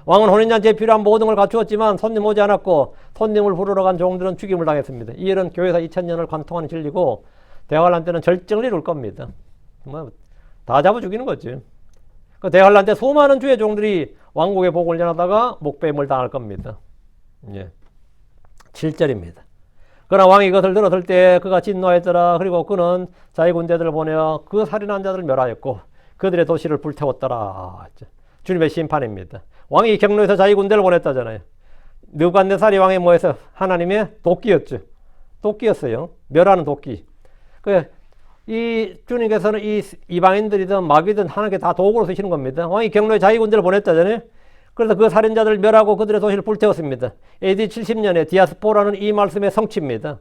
Speaker 1: 왕은 혼인잔치에 필요한 모든 걸 갖추었지만 손님 오지 않았고 손님을 부르러 간 종들은 죽임을 당했습니다. 이 일은 교회사 2000년을 관통하는 진리고 대환란 때는 절정을 이룰 겁니다. 다 잡아 죽이는 거지. 그 대환란 때 수많은 주의 종들이 왕국의 복을 전하다가 목배임을 당할 겁니다. 7절입니다. 그러나 왕이 그것을 들었을 때 그가 진노했더라. 그리고 그는 자기 군대들을 보내어 그 살인한 자들을 멸하였고 그들의 도시를 불태웠더라. 주님의 심판입니다. 왕이 경로에서 자기 군대를 보냈다잖아요. 느부갓네살이 왕의 뭐에서 하나님의 도끼였죠. 도끼였어요. 멸하는 도끼. 이 주님께서는 이 이방인들이든 마귀든 하나님께 다 도구로 쓰시는 겁니다. 왕이 경로에 자기 군대를 보냈다잖아요. 그래서 그 살인자들을 멸하고 그들의 도시를 불태웠습니다. AD 70년에 디아스포라는 이 말씀의 성취입니다.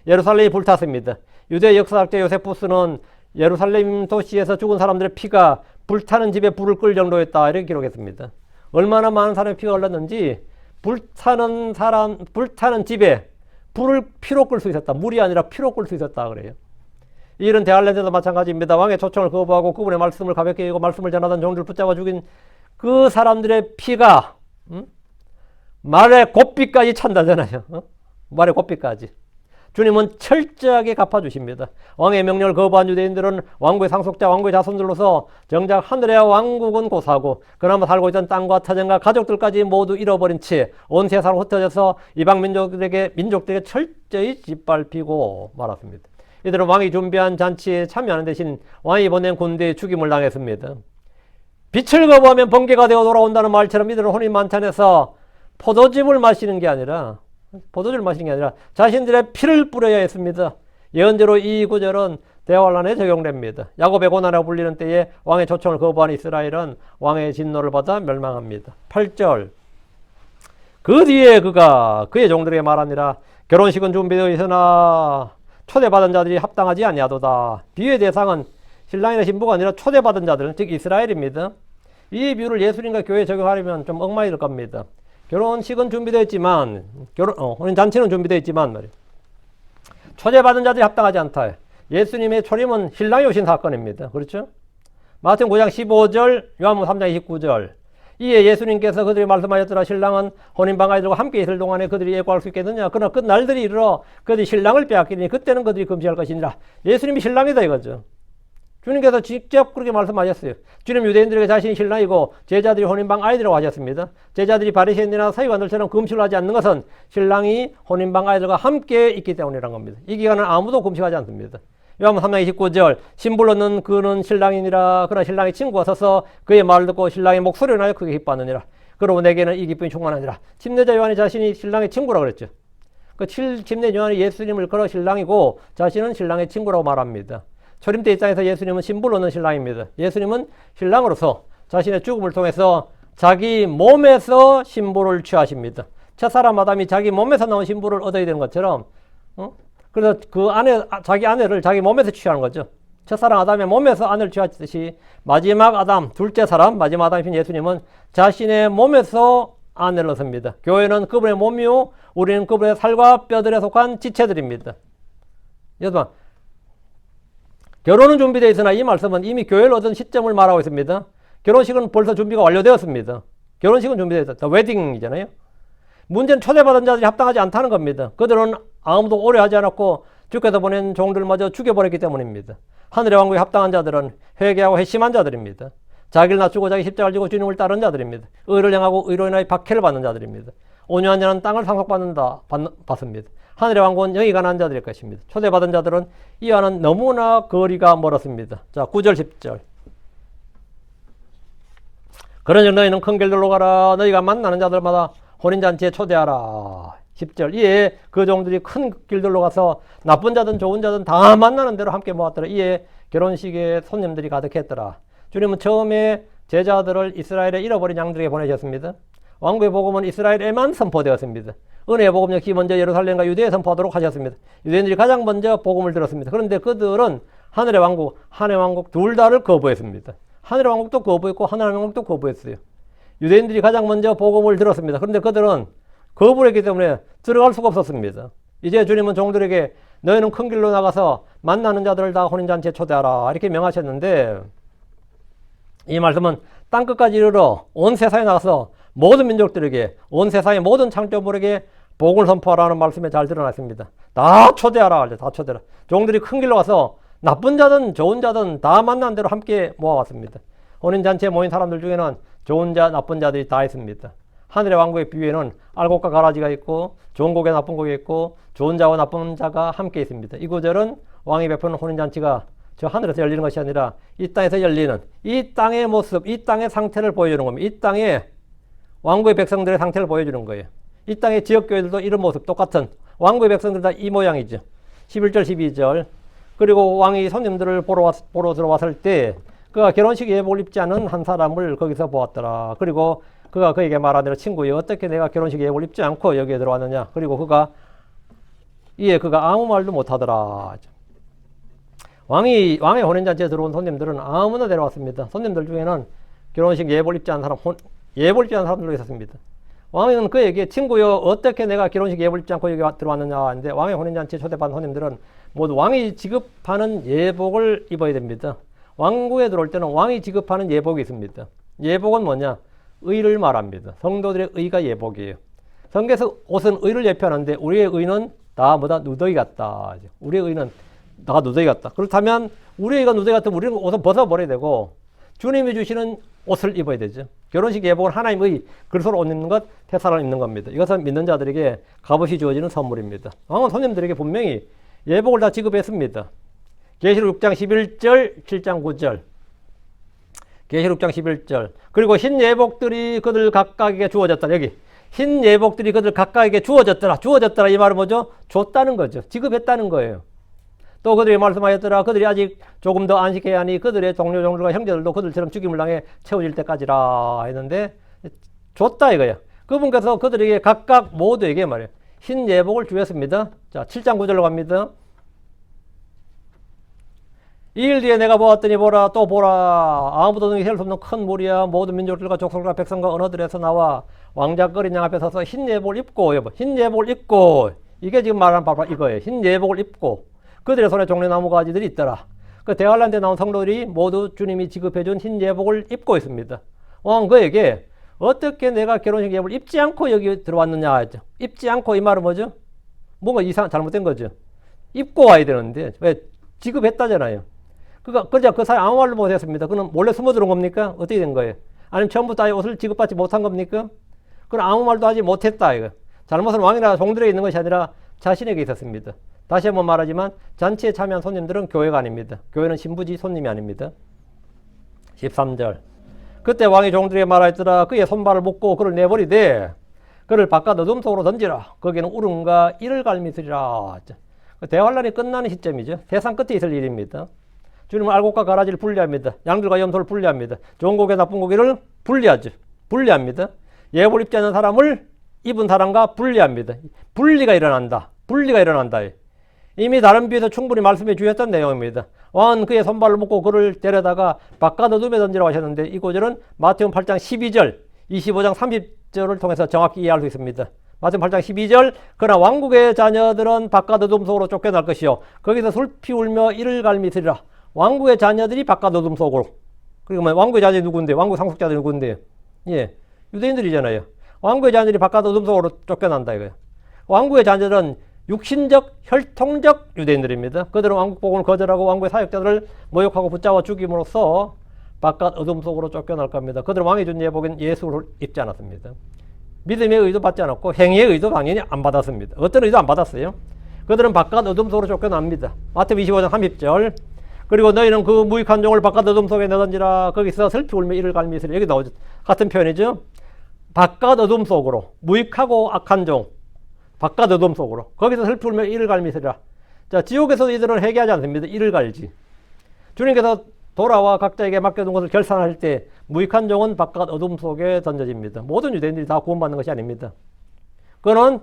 Speaker 1: 예루살렘이 불탔습니다. 유대 역사학자 요세푸스는 예루살렘 도시에서 죽은 사람들의 피가 불타는 집에 불을 끌 정도였다 이렇게 기록했습니다. 얼마나 많은 사람의 피가 흘렀는지 불타는 집에 불을 피로 끌 수 있었다. 물이 아니라 피로 끌 수 있었다 그래요. 이런 대할렌드도 마찬가지입니다. 왕의 초청을 거부하고 그분의 말씀을 가볍게 여기고 말씀을 전하던 종들을 붙잡아 죽인 그 사람들의 피가 말의 곱비까지 찬다잖아요. 말의 곱비까지. 주님은 철저하게 갚아주십니다. 왕의 명령을 거부한 유대인들은 왕국의 상속자, 왕국의 자손들로서 정작 하늘의 왕국은 고사하고 그나마 살고 있던 땅과 터전과 가족들까지 모두 잃어버린 채 온 세상으로 흩어져서 이방 민족들에게 철저히 짓밟히고 말았습니다. 이들은 왕이 준비한 잔치에 참여하는 대신 왕이 보낸 군대의 죽임을 당했습니다. 빛을 거부하면 번개가 되어 돌아온다는 말처럼 이들은 혼인 만찬에서 포도즙을 마시는 게 아니라 자신들의 피를 뿌려야 했습니다. 예언대로 이 구절은 대환란에 적용됩니다. 야곱의 고난이라고 불리는 때에 왕의 초청을 거부한 이스라엘은 왕의 진노를 받아 멸망합니다. 8절 그 뒤에 그가 그의 종들에게 말하니라 결혼식은 준비되어 있으나 초대받은 자들이 합당하지 아니하도다. 비유의 대상은 신랑이나 신부가 아니라 초대받은 자들, 즉 이스라엘입니다. 이 비유를 예수님과 교회에 적용하려면 좀 엉망이 될 겁니다. 결혼식은 준비되어 있지만 혼인잔치는 준비되어 있지만 말이에요. 초대받은 자들이 합당하지 않다. 예수님의 초림은 신랑이 오신 사건입니다. 그렇죠? 마태복음 9장 15절, 요한복음 3장 29절. 이에 예수님께서 그들이 말씀하셨더라. 신랑은 혼인방 아이들과 함께 있을 동안에 그들이 예고할 수 있겠느냐. 그러나 그 날들이 이르러 그들이 신랑을 빼앗기니 그때는 그들이 금지할 것이니라. 예수님이 신랑이다 이거죠. 주님께서 직접 그렇게 말씀하셨어요. 주님 유대인들에게 자신이 신랑이고 제자들이 혼인방 아이들이라고 하셨습니다. 제자들이 바리새인이나 서기관들처럼 금식을 하지 않는 것은 신랑이 혼인방 아이들과 함께 있기 때문이라는 겁니다. 이 기간은 아무도 금식하지 않습니다. 요한복음 3장 29절 신불로는 그는 신랑이니라. 그러나 신랑의 친구가 서서 그의 말을 듣고 신랑의 목소리를 하여 크게 기뻐하느니라. 그러고 내게는 이 기쁨이 충만하니라. 침례자 요한이 자신이 신랑의 친구라고 그랬죠. 그 침례 요한이 예수님을 걸어 신랑이고 자신은 신랑의 친구라고 말합니다. 초림 때 입장에서 예수님은 신불로는 신랑입니다. 예수님은 신랑으로서 자신의 죽음을 통해서 자기 몸에서 신부를 취하십니다. 첫사람 아담이 자기 몸에서 나온 신부를 얻어야 되는 것처럼 그래서 자기 아내를 자기 몸에서 취하는 거죠. 첫사람 아담의 몸에서 아내를 취하듯이 마지막 아담, 둘째 사람, 마지막 아담이신 예수님은 자신의 몸에서 아내를 얻습니다. 교회는 그분의 몸이요 우리는 그분의 살과 뼈들에 속한 지체들입니다. 여러분 결혼은 준비되어 있으나 이 말씀은 이미 교회를 얻은 시점을 말하고 있습니다. 결혼식은 벌써 준비가 완료되었습니다. 결혼식은 준비되어 있다. 웨딩이잖아요. 문제는 초대받은 자들이 합당하지 않다는 겁니다. 그들은 아무도 오래 하지 않았고 주께서 보낸 종들마저 죽여버렸기 때문입니다. 하늘의 왕국에 합당한 자들은 회개하고 회심한 자들입니다. 자기를 낮추고 자기 십자가를 지고 주님을 따른 자들입니다. 의를 행하고 의로 인하여 박해를 받는 자들입니다. 온유한 자는 땅을 상속받습니다. 하늘의 왕국은 영이 가난한 자들일 것입니다. 초대받은 자들은 이와는 너무나 거리가 멀었습니다. 자, 9절 10절 그러니 너희는 큰 길들로 가라. 너희가 만나는 자들마다 혼인잔치에 초대하라. 10절 이에 그 종들이 큰 길들로 가서 나쁜 자든 좋은 자든 다 만나는 대로 함께 모았더라. 이에 결혼식에 손님들이 가득했더라. 주님은 처음에 제자들을 이스라엘에 잃어버린 양들에게 보내셨습니다. 왕국의 복음은 이스라엘에만 선포되었습니다. 은혜의 복음 역시 먼저 예루살렘과 유대에 선포하도록 하셨습니다. 유대인들이 가장 먼저 복음을 들었습니다. 그런데 그들은 하늘의 왕국, 하늘의 왕국 둘 다를 거부했습니다. 하늘의 왕국도 거부했고 하늘의 왕국도 거부했어요. 유대인들이 가장 먼저 복음을 들었습니다. 그런데 그들은 거부를 했기 때문에 들어갈 수가 없었습니다. 이제 주님은 종들에게 너희는 큰 길로 나가서 만나는 자들을 다 혼인잔치에 초대하라 이렇게 명하셨는데 이 말씀은 땅끝까지 이르러 온 세상에 나가서 모든 민족들에게 온 세상의 모든 창조물에게 복음을 선포하라는 말씀에 잘 드러났습니다. 다 초대하라. 다 초대하라. 종들이 큰 길로 가서 나쁜 자든 좋은 자든 다 만난 대로 함께 모아왔습니다. 혼인잔치에 모인 사람들 중에는 좋은 자 나쁜 자들이 다 있습니다. 하늘의 왕국의 비유에는 알곡과 가라지가 있고 좋은 곡에 나쁜 곡이 있고 좋은 자와 나쁜 자가 함께 있습니다. 이 구절은 왕이 베푸는 혼인잔치가 저 하늘에서 열리는 것이 아니라 이 땅에서 열리는 이 땅의 모습, 이 땅의 상태를 보여주는 겁니다. 이 땅의 왕국의 백성들의 상태를 보여주는 거예요. 이 땅의 지역교회들도 이런 모습 똑같은 왕국의 백성들 다 이 모양이죠. 11절 12절 그리고 왕이 손님들을 보러 들어왔을 때 그가 결혼식 예복을 입지 않은 한 사람을 거기서 보았더라. 그리고 그가 그에게 말하기를 친구여 어떻게 내가 결혼식 예복을 입지 않고 여기에 들어왔느냐. 그리고 그가 아무 말도 못하더라. 왕의 혼인잔치에 들어온 손님들은 아무나 데려왔습니다. 손님들 중에는 결혼식 예복을 입지 않은 사람들도 있었습니다. 왕은 그에게 친구여 어떻게 내가 결혼식 예복을 입지 않고 여기 들어왔느냐 하는데 왕의 혼인잔치에 초대받은 손님들은 모두 왕이 지급하는 예복을 입어야 됩니다. 왕국에 들어올 때는 왕이 지급하는 예복이 있습니다. 예복은 뭐냐? 의를 말합니다. 성도들의 의가 예복이에요. 성경에서 옷은 의를 예표하는데 우리의 의는 다 뭐다? 누더기 같다. 우리의 의는 다 누더기 같다. 그렇다면 우리의 의가 누더기 같으면 우리는 옷을 벗어버려야 되고 주님이 주시는 옷을 입어야 되죠. 결혼식 예복은 하나님의 그리스도로 옷 입는 것, 태사를 입는 겁니다. 이것은 믿는 자들에게 값없이 주어지는 선물입니다. 왕은 손님들에게 분명히 예복을 다 지급했습니다. 계시록 6장 11절, 7장 9절. 계시록 6장 11절. 그리고 흰 예복들이 그들 각각에게 주어졌다. 여기 흰 예복들이 그들 각각에게 주어졌더라. 주어졌더라 이 말은 뭐죠? 줬다는 거죠. 지급했다는 거예요. 또 그들이 말씀하였더라. 그들이 아직 조금 더 안식해야 하니 그들의 동료 종들과 형제들도 그들처럼 죽임을 당해 채워질 때까지라 했는데 줬다 이거야. 그분께서 그들에게 각각 모두에게 말이에요. 흰 예복을 주었습니다. 자, 7장 9절로 갑니다. 2일 뒤에 내가 보았더니 보라 또 보라 아무도 등이 셀 수 없는 큰 무리야 모든 민족들과 족속과 백성과 언어들에서 나와 왕자거린 양 앞에 서서 흰 예복을 입고 흰 예복을 입고 이게 지금 말하는 바로 이거예요. 흰 예복을 입고 그들의 손에 종려나무 가지들이 있더라. 그 대환란에 나온 성도들이 모두 주님이 지급해준 흰 예복을 입고 있습니다. 왕 그에게 어떻게 내가 결혼식 예복을 입지 않고 여기 들어왔느냐 했죠. 입지 않고 이 말은 뭐죠? 뭔가 잘못된 거죠. 입고 와야 되는데 왜 지급했다잖아요. 그 사이 아무 말도 못했습니다. 그는 몰래 숨어 들어온 겁니까? 어떻게 된 거예요? 아니면 처음부터 아예 옷을 지급받지 못한 겁니까? 그는 아무 말도 하지 못했다 이거. 잘못은 왕이나 종들에게 있는 것이 아니라 자신에게 있었습니다. 다시 한번 말하지만 잔치에 참여한 손님들은 교회가 아닙니다. 교회는 신부지 손님이 아닙니다. 13절 그때 왕이 종들에게 말하였더라. 그의 손발을 묶고 그를 내버리되 그를 바깥 어둠 속으로 던지라. 거기는 울음과 이를 갈미으리라. 대환란이 끝나는 시점이죠. 세상 끝에 있을 일입니다. 주님은 알곡과 가라지를 분리합니다. 양들과 염소를 분리합니다. 좋은 고기, 나쁜 고기를 분리하죠. 분리합니다. 예복을 입지 않는 사람을 입은 사람과 분리합니다. 분리가 일어난다. 이미 다른 비유에서 충분히 말씀해 주셨던 내용입니다. 왕은 그의 손발을 묶고 그를 데려다가 바깥 어둠에 던지라고 하셨는데 이 구절은 마태복음 8장 12절, 25장 30절을 통해서 정확히 이해할 수 있습니다. 마태복음 8장 12절 그러나 왕국의 자녀들은 바깥 어둠 속으로 쫓겨날 것이요 거기서 슬피 울며 이를 갈미으리라. 왕국의 자녀들이 바깥 어둠 속으로. 그리고 왕국의 자녀들이 누군데? 왕국 상속자들이 누군데? 예, 유대인들이잖아요. 왕국의 자녀들이 바깥 어둠 속으로 쫓겨난다 이거예요. 왕국의 자녀들은 육신적, 혈통적 유대인들입니다. 그들은 왕국 복음을 거절하고 왕국의 사역자들을 모욕하고 붙잡아 죽임으로써 바깥 어둠 속으로 쫓겨날 겁니다. 그들은 왕이 준 예복인 예수를 입지 않았습니다. 믿음의 의도 받지 않았고 행위의 의도 당연히 안 받았습니다. 어떤 의도 안 받았어요? 그들은 바깥 어둠 속으로 쫓겨납니다. 마태복음 25장 30절 그리고 너희는 그 무익한 종을 바깥 어둠 속에 내던지라. 거기서 슬피 울며 이를 갈미으리라. 여기 나오죠. 같은 표현이죠. 바깥 어둠 속으로 무익하고 악한 종 바깥 어둠 속으로 거기서 슬피 울며 이를 갈미으리라. 자, 지옥에서도 이들은 회개하지 않습니다. 이를 갈지. 주님께서 돌아와 각자에게 맡겨둔 것을 결산할 때 무익한 종은 바깥 어둠 속에 던져집니다. 모든 유대인들이 다 구원받는 것이 아닙니다. 그거는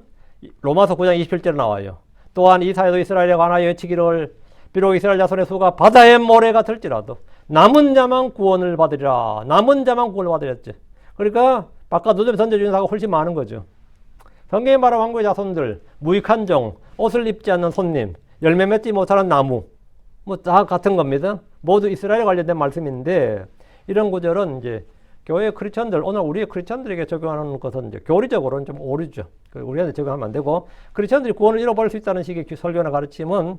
Speaker 1: 로마서 9장 27절에 나와요. 또한 이 사회도 이스라엘에 관하여 외치기를 비록 이스라엘 자손의 수가 바다의 모래가 될지라도 남은 자만 구원을 받으리라. 남은 자만 구원을 받으렸지. 그러니까 바깥 어둠에 던져주는 사가 훨씬 많은 거죠. 성경에 말한 왕국의 자손들, 무익한 종, 옷을 입지 않는 손님, 열매 맺지 못하는 나무, 뭐 다 같은 겁니다. 모두 이스라엘에 관련된 말씀인데 이런 구절은 이제 교회 크리스천들, 오늘 우리의 크리스천들에게 적용하는 것은 이제 교리적으로는 좀 오류죠. 우리한테 적용하면 안 되고 크리스천들이 구원을 잃어버릴 수 있다는 식의 설교나 가르침은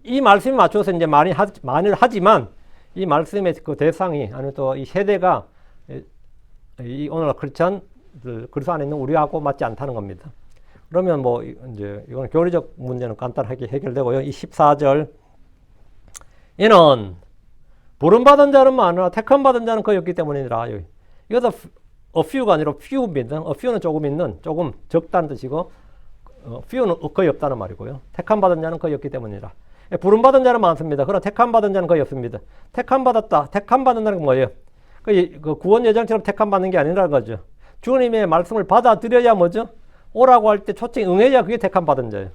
Speaker 1: 이 말씀에 맞춰서 이제 많이 하지만 이 말씀의 그 대상이 아니면 또 이 세대가 이 오늘날 크리스천들 그리스도 안에 있는 우리하고 맞지 않다는 겁니다. 그러면 뭐 이제 이건 교리적 문제는 간단하게 해결되고요. 이 14절 이는 부름받은 자는 많으나 택함받은 자는 거의 없기 때문이라. 이것도 a few가 아니라 few입니다. a few는 조금 있는, 조금 적다는 뜻이고 few는 거의 없다는 말이고요. 택함받은 자는 거의 없기 때문이라. 부름받은 자는 많습니다. 그러나 택함받은 자는 거의 없습니다. 택함받았다. 택함받는다는 건 뭐예요? 그 구원 예정처럼 택함받는 게 아니라는 거죠. 주님의 말씀을 받아들여야 뭐죠? 오라고 할 때 초청 응해야 그게 택함받은 자예요.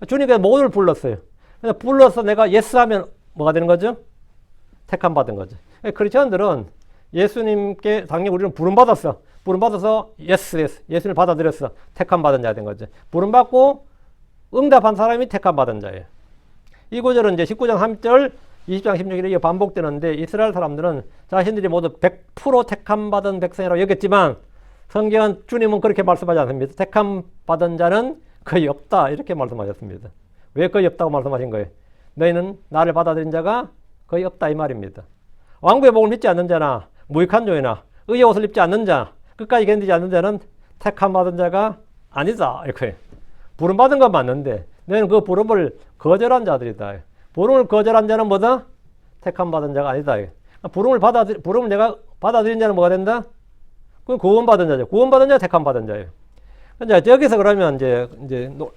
Speaker 1: 주님께서 모두를 불렀어요. 그래서 불러서 내가 예스 하면 뭐가 되는 거죠? 택함받은 거죠. 크리스천들은 예수님께 당연히 우리는 부름받았어. 부름받아서 예스, 예수를 받아들였어. 택함받은 자가 된 거죠. 부름받고 응답한 사람이 택함받은 자예요. 이 구절은 이제 19장 3절, 20장 16절에 반복되는데 이스라엘 사람들은 자신들이 모두 100% 택함받은 백성이라고 여겼지만 성경은 주님은 그렇게 말씀하지 않습니다. 택함받은 자는 거의 없다 이렇게 말씀하셨습니다. 왜 거의 없다고 말씀하신 거예요? 너희는 나를 받아들인 자가 거의 없다 이 말입니다. 왕국의 복을 믿지 않는 자나 무익한 종이나 의의 옷을 입지 않는 자 끝까지 견디지 않는 자는 택함받은 자가 아니다 이렇게. 부름받은 건 맞는데 너희는 그 부름을 거절한 자들이다. 부름을 거절한 자는 뭐다? 택함받은 자가 아니다. 부름을 내가 받아들인 자는 뭐가 된다? 그건 구원받은 자죠. 구원받은 자가 택함받은 자예요. 이제 여기서 그러면 이제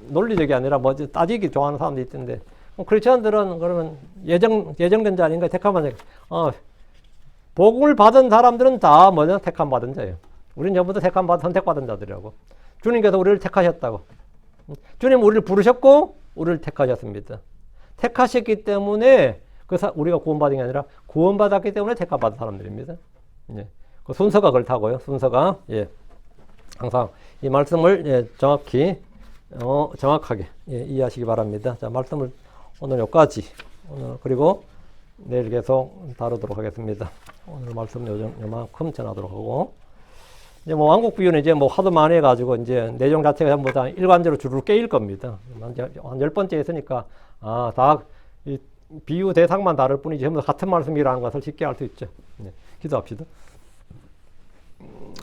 Speaker 1: 논리적이 아니라 뭐 따지기 좋아하는 사람도 있던데 크리스천들은 그러면 예정된 자 아닌가? 택함받은 자. 복음을 받은 사람들은 다 뭐냐? 택함받은 자예요. 우리는 전부 다 선택받은 자들이라고. 주님께서 우리를 택하셨다고. 주님 우리를 부르셨고 우리를 택하셨습니다. 택하셨기 때문에 우리가 구원받은 게 아니라 구원받았기 때문에 택함받은 사람들입니다. 예. 그 순서가 그렇다고요. 순서가 항상 이 말씀을 정확하게 이해하시기 바랍니다. 자, 말씀을 오늘 여기까지 그리고 내일 계속 다루도록 하겠습니다. 오늘 말씀 요만큼 전하도록 하고 이제 뭐 왕국 비유는 이제 뭐 하도 많이 해가지고 이제 내용 자체가 전부 다 일관적으로 줄을 깨일 겁니다. 한 10번째 했으니까 다 이 비유 대상만 다를 뿐이지 전부 다 같은 말씀이라는 것을 쉽게 알 수 있죠. 네, 기도합시다.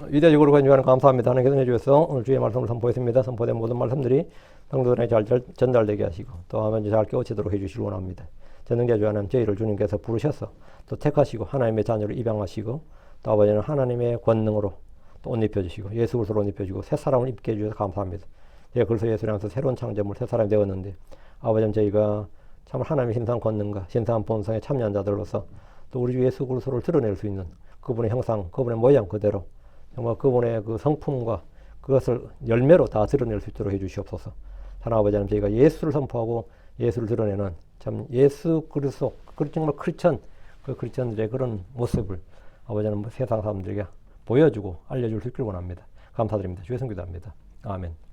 Speaker 1: 위대적으로 권유하는 감사합니다. 하나님께서 해주셔서 오늘 주의 말씀을 선포했습니다. 선포된 모든 말씀들이 성도들에게 잘 전달되게 하시고 또 하면 잘 깨우치도록 해주시기 원합니다. 전능자 주 하나님 저희를 주님께서 부르셔서 또 택하시고 하나님의 자녀를 입양하시고 또 아버지는 하나님의 권능으로 또 옷 입혀주시고 예수 그리스도로 옷 입혀주고 새 사람을 입게 해주셔서 감사합니다. 제가 그래서 예수를 향해서 새로운 창조물 새 사람이 되었는데 아버지는 저희가 참 하나님의 신성한 권능과 신성한 본성에 참여한 자들로서 또 우리 주 예수 그리스도를 드러낼 수 있는 그분의 형상, 그분의 모양 그대로 정말 그분의 그 성품과 그것을 열매로 다 드러낼 수 있도록 해주시옵소서. 하나님 아버지 하나님 저희가 예수를 선포하고 예수를 드러내는 참 예수 그리스도 정말 그 크리스천들의 그런 모습을 아버지 하나님 세상 사람들에게 보여주고 알려줄 수 있기를 원합니다. 감사드립니다. 주의 성기도합니다. 아멘.